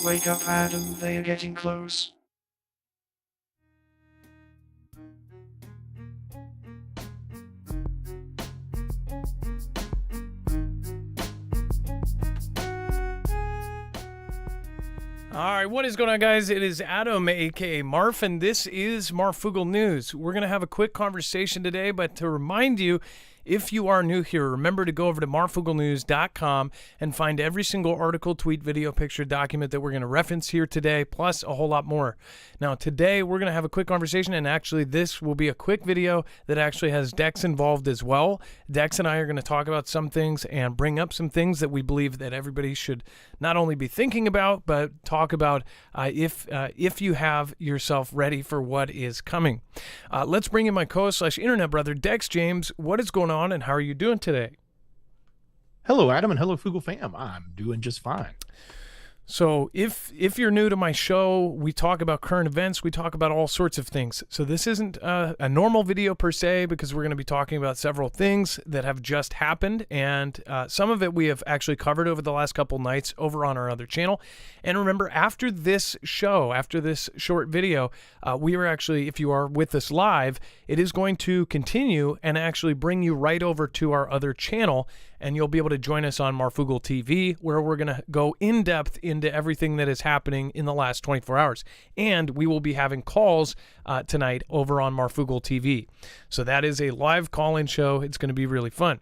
Wake up, Adam, they are getting close. All right, what is going on, guys? It is Adam, aka Marf, and this is Marfoogle News. We're going to have a quick conversation today, but to remind you, if you are new here, remember to go over to marfooglenews.com and find every single article, tweet, video, picture, document that we're going to reference here today, plus a whole lot more. Now, today we're going to have a quick conversation, and actually this will be a quick video that actually has Dex involved as well. Dex and I are going to talk about some things and bring up some things that we believe that everybody should not only be thinking about, but talk about if you have yourself ready for what is coming. Let's bring in my co-host / internet brother, Dex James. What is going on, and how are you doing today? Hello, Adam, and hello, Foogle fam. I'm doing just fine. So if you're new to my show, we talk about current events. We talk about all sorts of things. So this isn't a normal video per se, because we're going to be talking about several things that have just happened. And some of it we have actually covered over the last couple nights over on our other channel. And remember, after this show, after this short video, we are actually, if you are with us live, it is going to continue and actually bring you right over to our other channel. And you'll be able to join us on Marfoogle TV, where we're going to go in depth into everything that is happening in the last 24 hours. And we will be having calls tonight over on Marfoogle TV. So that is a live call-in show. It's going to be really fun.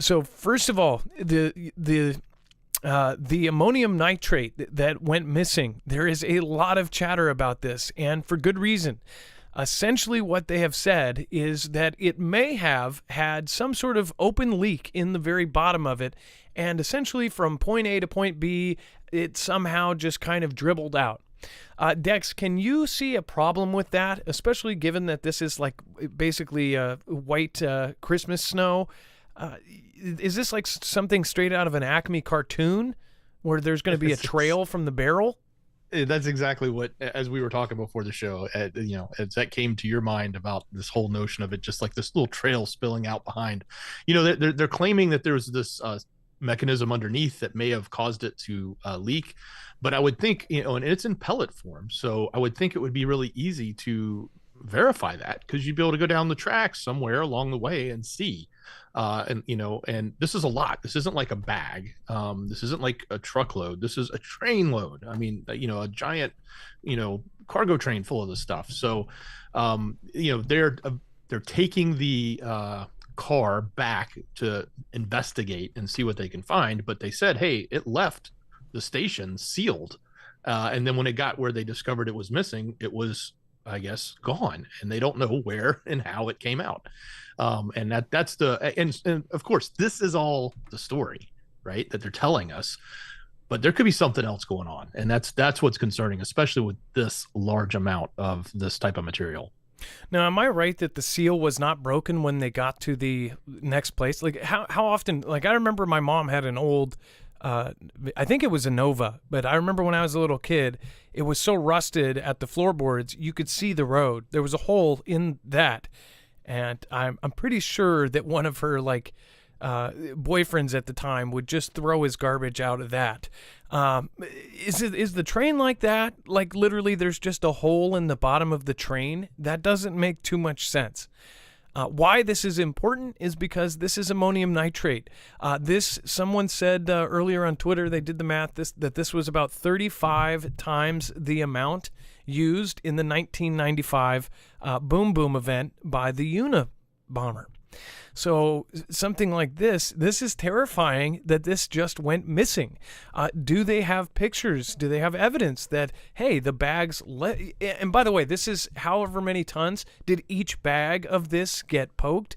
So first of all, the ammonium nitrate that went missing, there is a lot of chatter about this, and for good reason. Essentially, what they have said is that it may have had some sort of open leak in the very bottom of it, and essentially from point A to point B, it somehow just kind of dribbled out. Dex, can you see a problem with that, especially given that this is like basically white Christmas snow? Is this like something straight out of an Acme cartoon where there's going to be a trail from the barrel? That's exactly what, as we were talking before the show, as that came to your mind about this whole notion of it, just like this little trail spilling out behind. They're claiming that there's this mechanism underneath that may have caused it to leak, but I would think, and it's in pellet form, so I would think it would be really easy to verify that, because you'd be able to go down the tracks somewhere along the way and see. And this is a lot. This isn't like a bag. This isn't like a truckload. This is a train load. I mean, a giant, cargo train full of this stuff. So, they're taking the car back to investigate and see what they can find. But they said, hey, it left the station sealed. And then when it got where they discovered it was missing, it was, I guess, gone, and they don't know where and how it came out. And that's and of course, this is all the story, right, that they're telling us, but there could be something else going on, and that's what's concerning, especially with this large amount of this type of material. Now, am I right that the seal was not broken when they got to the next place? Like how often, like I remember my mom had an old, I think it was a Nova, but I remember when I was a little kid, it was so rusted at the floorboards, you could see the road. There was a hole in that. And I'm pretty sure that one of her boyfriends at the time would just throw his garbage out of that. Is the train like that? Like literally there's just a hole in the bottom of the train? That doesn't make too much sense. Why this is important is because this is ammonium nitrate. Someone said earlier on Twitter, they did the math, that this was about 35 times the amount used in the 1995 Boom Boom event by the Unabomber. So something like this is terrifying that this just went missing. Do they have pictures? Do they have evidence that, hey, the bags, and by the way, this is however many tons. Did each bag of this get poked?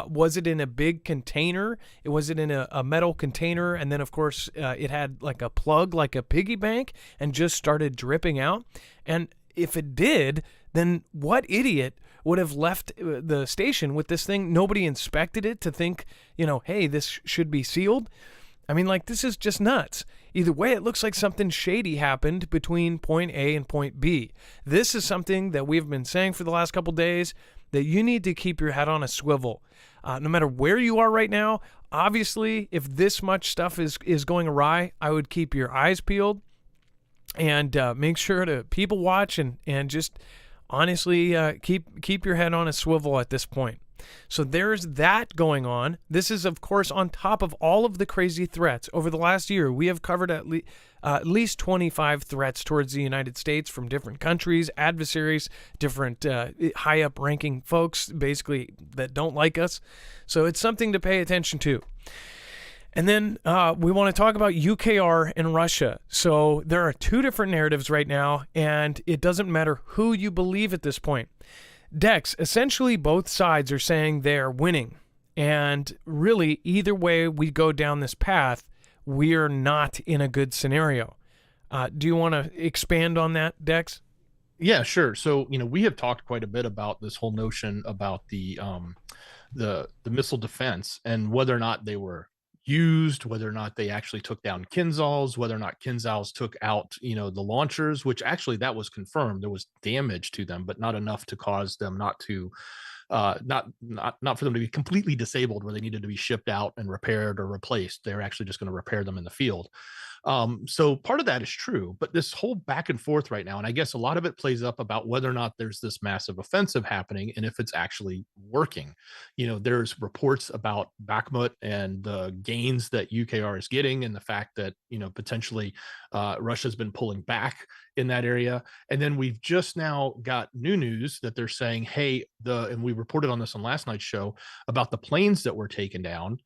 Was it in a big container? Was it in a metal container? And then, of course, it had like a plug, like a piggy bank, and just started dripping out? And if it did, then what idiot would have left the station with this thing? Nobody inspected it to think, hey, this should be sealed. I mean, like, this is just nuts. Either way, it looks like something shady happened between point A and point B. This is something that we've been saying for the last couple days, that you need to keep your head on a swivel. No matter where you are right now, obviously, if this much stuff is going awry, I would keep your eyes peeled. and make sure to people watch and just honestly keep your head on a swivel at this point. So there's that going on. This is, of course, on top of all of the crazy threats. Over the last year, we have covered at least 25 threats towards the United States from different countries, adversaries, different high-up ranking folks, basically, that don't like us. So it's something to pay attention to. And then we want to talk about UKR and Russia. So there are two different narratives right now, and it doesn't matter who you believe at this point. Dex, essentially both sides are saying they're winning. And really, either way we go down this path, we're not in a good scenario. Do you want to expand on that, Dex? Yeah, sure. So, we have talked quite a bit about this whole notion about the missile defense and whether or not they were used, whether or not they actually took down Kinzhals, whether or not Kinzhals took out, the launchers, which actually that was confirmed. There was damage to them, but not enough to cause them not for them to be completely disabled where they needed to be shipped out and repaired or replaced. They're actually just going to repair them in the field. So part of that is true, but this whole back and forth right now, and I guess a lot of it plays up about whether or not there's this massive offensive happening and if it's actually working. There's reports about Bakhmut and the gains that UKR is getting and the fact that, potentially Russia's been pulling back in that area. And then we've just now got new news that they're saying, hey, and we reported on this on last night's show about the planes that were taken down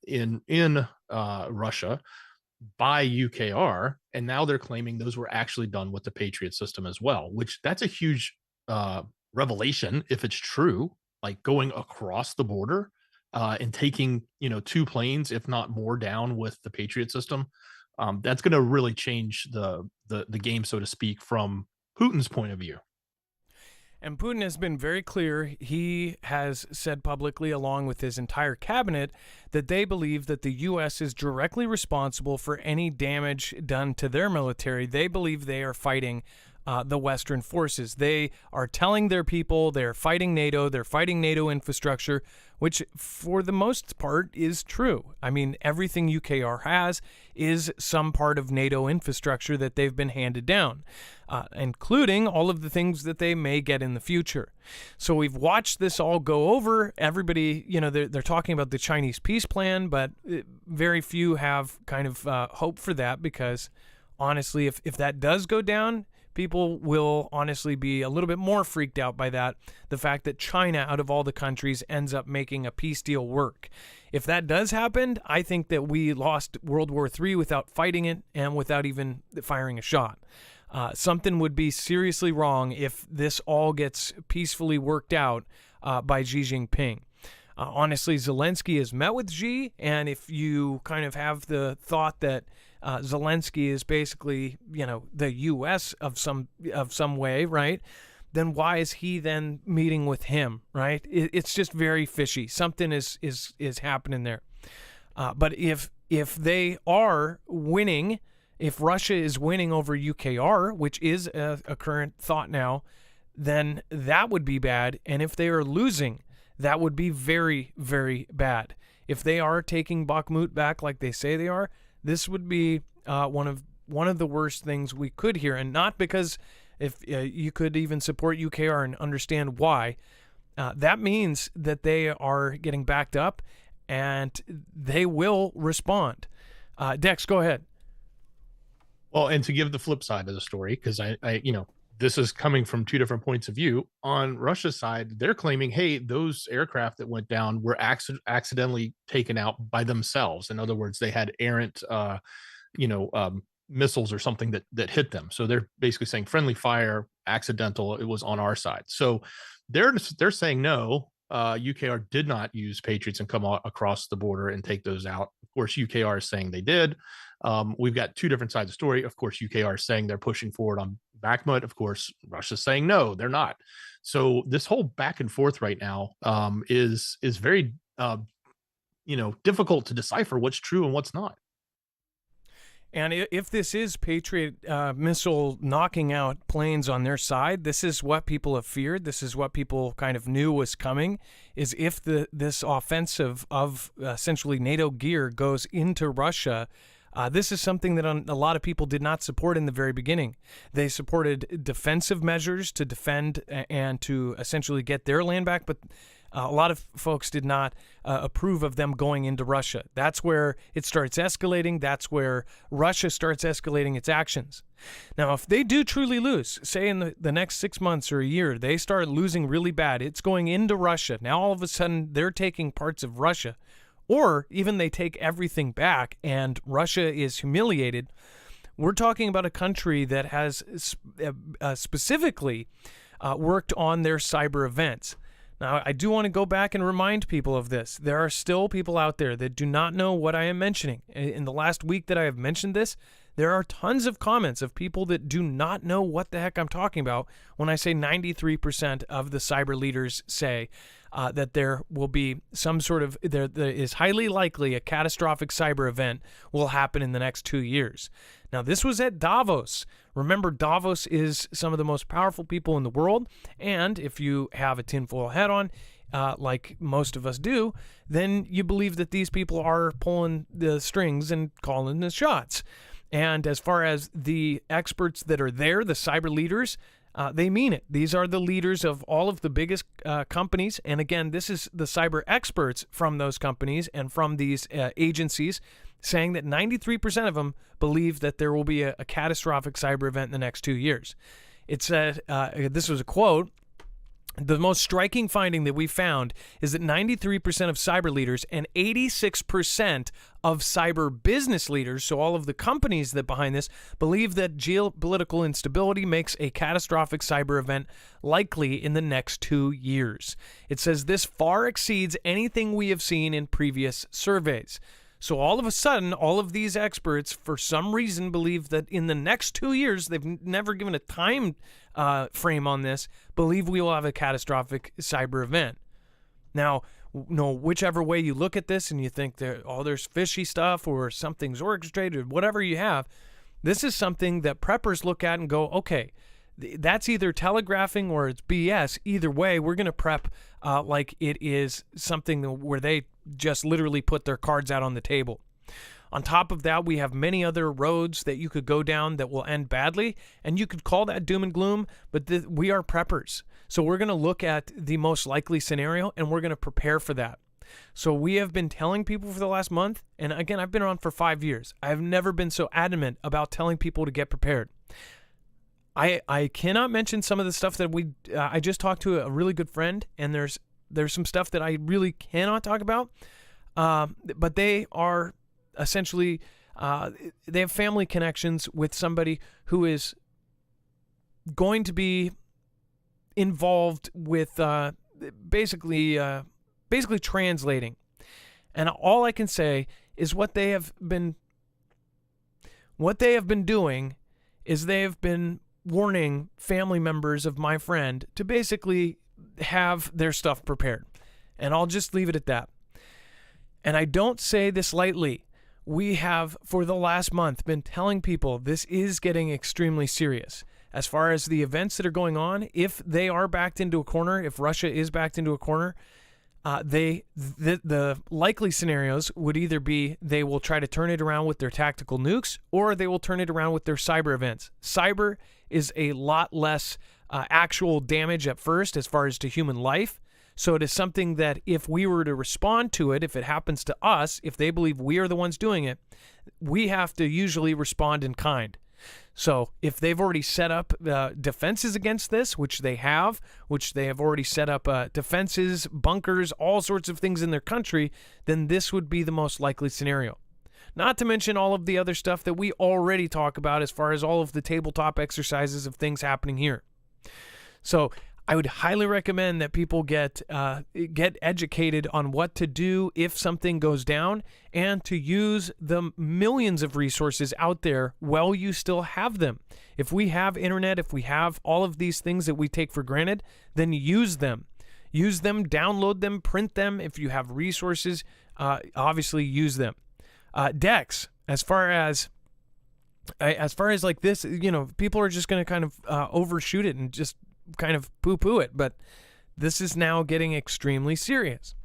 in Russia by UKR, and now they're claiming those were actually done with the Patriot system as well, which that's a huge revelation if it's true, like going across the border and taking, two planes, if not more, down with the Patriot system. That's going to really change the game, so to speak, from Putin's point of view. And Putin has been very clear. He has said publicly, along with his entire cabinet, that they believe that the U.S. is directly responsible for any damage done to their military. They believe they are fighting the Western forces. They are telling their people they're fighting NATO infrastructure, which for the most part is true. I mean, everything UKR has is some part of NATO infrastructure that they've been handed down, including all of the things that they may get in the future. So we've watched this all go over. Everybody, they're talking about the Chinese peace plan, but very few have kind of hope for that because, honestly, if that does go down, people will honestly be a little bit more freaked out by that, the fact that China, out of all the countries, ends up making a peace deal work. If that does happen, I think that we lost World War III without fighting it and without even firing a shot. Something would be seriously wrong if this all gets peacefully worked out by Xi Jinping. Honestly, Zelensky has met with Xi, and if you kind of have the thought that Zelensky is basically, the U.S. of some way, right? Then why is he then meeting with him, right? It's just very fishy. Something is happening there. But if they are winning, if Russia is winning over UKR, which is a current thought now, then that would be bad. And if they are losing, that would be very, very bad. If they are taking Bakhmut back like they say they are, this would be one of the worst things we could hear, and not because if you could even support UKR and understand why. That means that they are getting backed up, and they will respond. Dex, go ahead. Well, and to give the flip side of the story, because I this is coming from two different points of view. On Russia's side, they're claiming, hey, those aircraft that went down were accidentally taken out by themselves. In other words, they had errant, missiles or something that hit them. So they're basically saying friendly fire, accidental. It was on our side. So they're saying no. UKR did not use Patriots and come across the border and take those out. Of course, UKR is saying they did. We've got two different sides of the story. Of course, UKR is saying they're pushing forward on Bakhmut. Of course, Russia's saying no, they're not. So this whole back and forth right now is very difficult to decipher what's true and what's not. And if this is Patriot missile knocking out planes on their side, this is what people have feared. This is what people kind of knew was coming, is if this offensive of essentially NATO gear goes into Russia, This is something that a lot of people did not support in the very beginning. They supported defensive measures to defend and to essentially get their land back, but a lot of folks did not approve of them going into Russia. That's where it starts escalating. That's where Russia starts escalating its actions. Now, if they do truly lose, say in the next 6 months or a year, they start losing really bad, it's going into Russia. Now, all of a sudden, they're taking parts of Russia, or even they take everything back and Russia is humiliated. We're talking about a country that has specifically worked on their cyber events. Now, I do want to go back and remind people of this. There are still people out there that do not know what I am mentioning. In the last week that I have mentioned this, there are tons of comments of people that do not know what the heck I'm talking about when I say 93% of the cyber leaders say that there will be some sort of, there is highly likely a catastrophic cyber event will happen in the next 2 years. Now, this was at Davos. Remember, Davos is some of the most powerful people in the world, and if you have a tinfoil hat on, like most of us do, then you believe that these people are pulling the strings and calling the shots. And as far as the experts that are there, the cyber leaders, they mean it. These are the leaders of all of the biggest companies. And again, this is the cyber experts from those companies and from these agencies saying that 93% of them believe that there will be a catastrophic cyber event in the next 2 years. It said, this was a quote, "The most striking finding that we found is that 93% of cyber leaders and 86% of cyber business leaders, so all of the companies that behind this, believe that geopolitical instability makes a catastrophic cyber event likely in the next 2 years. It says this far exceeds anything we have seen in previous surveys." So all of a sudden, all of these experts, for some reason, believe that in the next 2 years, they've never given a time frame on this, believe we will have a catastrophic cyber event. Now, whichever way you look at this and you think there's fishy stuff or something's orchestrated, whatever you have, this is something that preppers look at and go, okay, that's either telegraphing or it's BS. Either way, we're going to prep like it is something where they just literally put their cards out on the table. On top of that, we have many other roads that you could go down that will end badly, and you could call that doom and gloom, but we are preppers. So we're going to look at the most likely scenario, and we're going to prepare for that. So we have been telling people for the last month, and again, I've been on for 5 years. I've never been so adamant about telling people to get prepared. I cannot mention some of the stuff that I just talked to a really good friend, and there's some stuff that I really cannot talk about, but they are essentially, they have family connections with somebody who is going to be involved with basically translating. And all I can say is what they have been doing is they have been warning family members of my friend to basically have their stuff prepared. And I'll just leave it at that. And I don't say this lightly. We have, for the last month, been telling people this is getting extremely serious. As far as the events that are going on, if they are backed into a corner, if Russia is backed into a corner, the likely scenarios would either be they will try to turn it around with their tactical nukes, or they will turn it around with their cyber events. Cyber is a lot less actual damage at first as far as to human life. So it is something that if we were to respond to it, if it happens to us, if they believe we are the ones doing it, we have to usually respond in kind. So if they've already set up defenses against this, which they have already set up defenses, bunkers, all sorts of things in their country, then this would be the most likely scenario. Not to mention all of the other stuff that we already talk about as far as all of the tabletop exercises of things happening here. So I would highly recommend that people get educated on what to do if something goes down, and to use the millions of resources out there while you still have them. If we have internet, if we have all of these things that we take for granted, then use them. Use them, download them, print them. If you have resources, obviously use them. Decks, as far as like this, people are just going to kind of overshoot it and just kind of poo-poo it, but this is now getting extremely serious.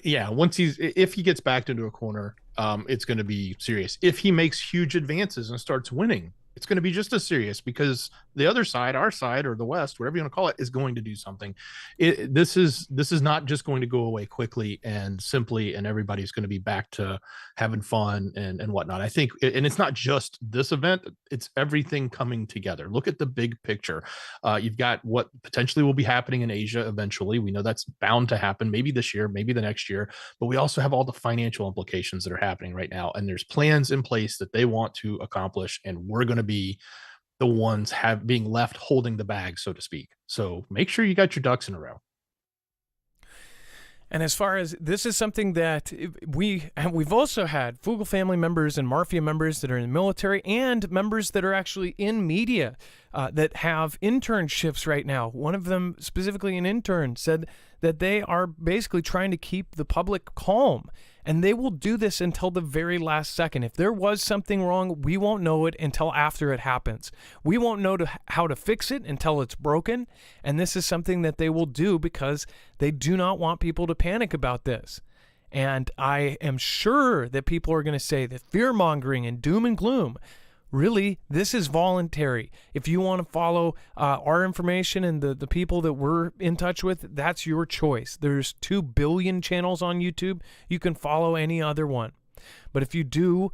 Yeah, if he gets backed into a corner, it's going to be serious. If he makes huge advances and starts winning, it's going to be just as serious, because the other side, our side, or the West, whatever you want to call it, is going to do something. This is not just going to go away quickly and simply, and everybody's going to be back to having fun and whatnot. I think, and it's not just this event; it's everything coming together. Look at the big picture. You've got what potentially will be happening in Asia eventually. We know that's bound to happen, maybe this year, maybe the next year. But we also have all the financial implications that are happening right now, and there's plans in place that they want to accomplish, and we're going to be the ones being left holding the bag, so to speak. So make sure you got your ducks in a row. And as far as this is something that we've also had Foogle family members and Mafia members that are in the military, and members that are actually in media that have internships right now. One of them, specifically an intern, said that they are basically trying to keep the public calm, and they will do this until the very last second. If there was something wrong, we won't know it until after it happens. We won't know how to fix it until it's broken, and this is something that they will do because they do not want people to panic about this. And I am sure that people are going to say that fear-mongering and doom and gloom, really, this is voluntary. If you want to follow our information and the people that we're in touch with, that's your choice. There's 2 billion channels on YouTube. You can follow any other one. But if you do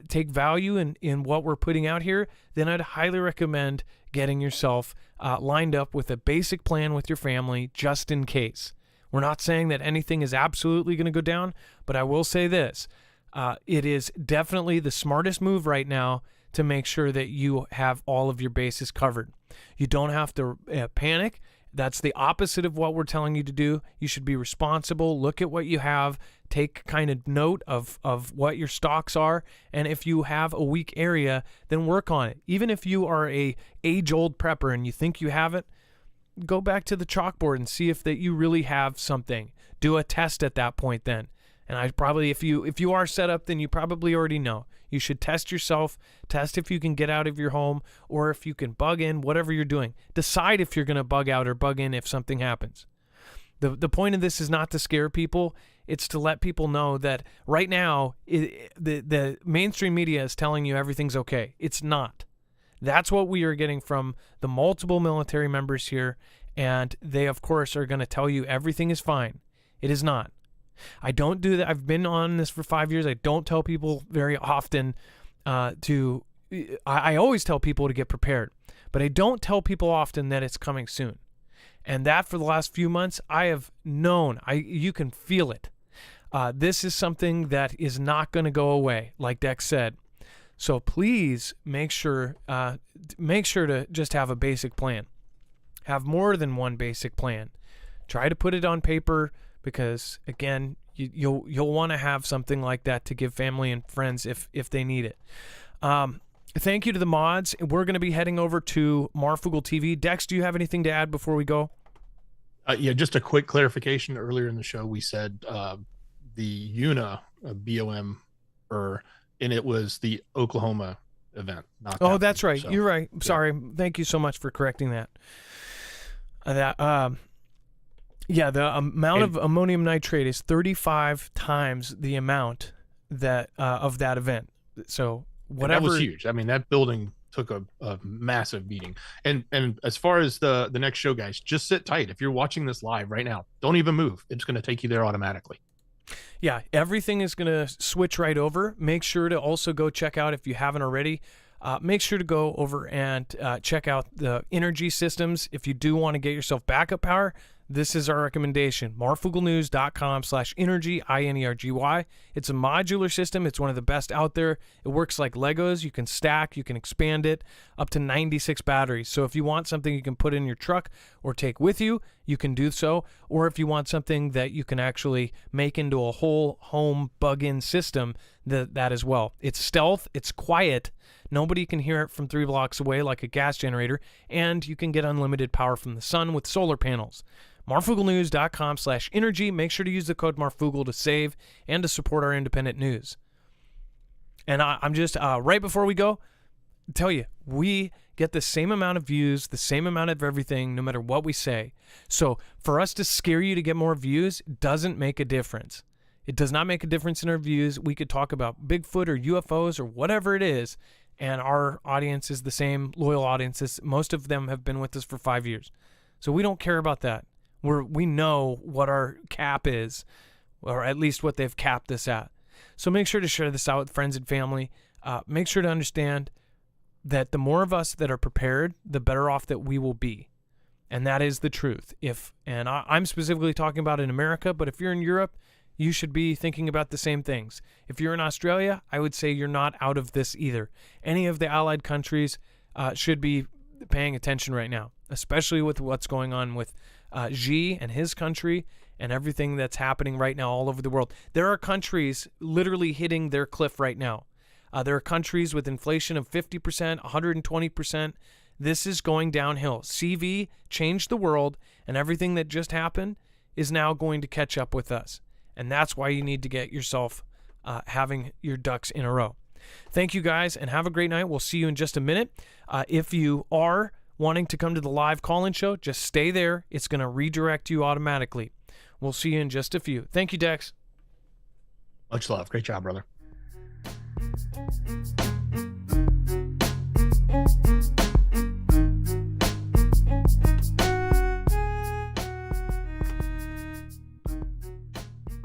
take value in what we're putting out here, then I'd highly recommend getting yourself lined up with a basic plan with your family, just in case. We're not saying that anything is absolutely going to go down, but I will say this. It is definitely the smartest move right now to make sure that you have all of your bases covered. You don't have to panic. That's the opposite of what we're telling you to do. You should be responsible. Look at what you have. Take kind of note of what your stocks are. And if you have a weak area, then work on it. Even if you are a age-old prepper and you think you have it, go back to the chalkboard and see if that you really have something. Do a test at that point then. And I probably, if you are set up, then you probably already know. You should test yourself, test if you can get out of your home, or if you can bug in, whatever you're doing. Decide if you're going to bug out or bug in if something happens. The point of this is not to scare people. It's to let people know that right now, the mainstream media is telling you everything's okay. It's not. That's what we are getting from the multiple military members here, and they, of course, are going to tell you everything is fine. It is not. I don't do that. I've been on this for 5 years. I don't tell people very often I always tell people to get prepared, but I don't tell people often that it's coming soon. And that for the last few months, I have known, you can feel it. This is something that is not going to go away, like Dex said. So please make sure to just have a basic plan. Have more than one basic plan. Try to put it on paper, because again, you'll want to have something like that to give family and friends if they need it. Thank you to the mods. We're going to be heading over to Marfoogle TV. Dex, do you have anything to add before we go? Yeah, just a quick clarification. Earlier in the show, we said the UNA BOM, and it was the Oklahoma event. Not that's right. So, you're right. Sorry. Yeah. Thank you so much for correcting that. Yeah, the amount of ammonium nitrate is 35 times the amount that of that event. So whatever. That was huge. I mean, that building took a massive beating. And as far as the next show, guys, just sit tight. If you're watching this live right now, don't even move. It's going to take you there automatically. Yeah, everything is going to switch right over. Make sure to also go check out, if you haven't already, make sure to go over and check out the energy systems. If you do want to get yourself backup power, this is our recommendation. marfooglenews.com/energy, INERGY. It's a modular system. It's one of the best out there. It works like Legos. You can stack, you can expand it up to 96 batteries. So if you want something you can put in your truck or take with you, you can do so. Or if you want something that you can actually make into a whole home bug-in system, that as well. It's stealth. It's quiet. Nobody can hear it from 3 blocks away like a gas generator. And you can get unlimited power from the sun with solar panels. marfooglenews.com/energy. Make sure to use the code Marfoogle to save and to support our independent news. And I'm just, right before we go, tell you, we get the same amount of views, the same amount of everything, no matter what we say. So for us to scare you to get more views doesn't make a difference. It does not make a difference in our views. We could talk about Bigfoot or UFOs or whatever it is, and our audience is the same loyal audiences. Most of them have been with us for 5 years. So we don't care about that. We know what our cap is, or at least what they've capped us at. So make sure to share this out with friends and family. Make sure to understand that the more of us that are prepared, the better off that we will be. And that is the truth. I'm specifically talking about in America, but if you're in Europe, you should be thinking about the same things. If you're in Australia, I would say you're not out of this either. Any of the allied countries should be paying attention right now, especially with what's going on with Xi and his country and everything that's happening right now all over the world. There are countries literally hitting their cliff right now. There are countries with inflation of 50%, 120%. This is going downhill. CV changed the world, and everything that just happened is now going to catch up with us. And that's why you need to get yourself having your ducks in a row. Thank you guys, and have a great night. We'll see you in just a minute. If you are wanting to come to the live call-in show, just stay there. It's going to redirect you automatically. We'll see you in just a few. Thank you, Dex. Much love. Great job, brother.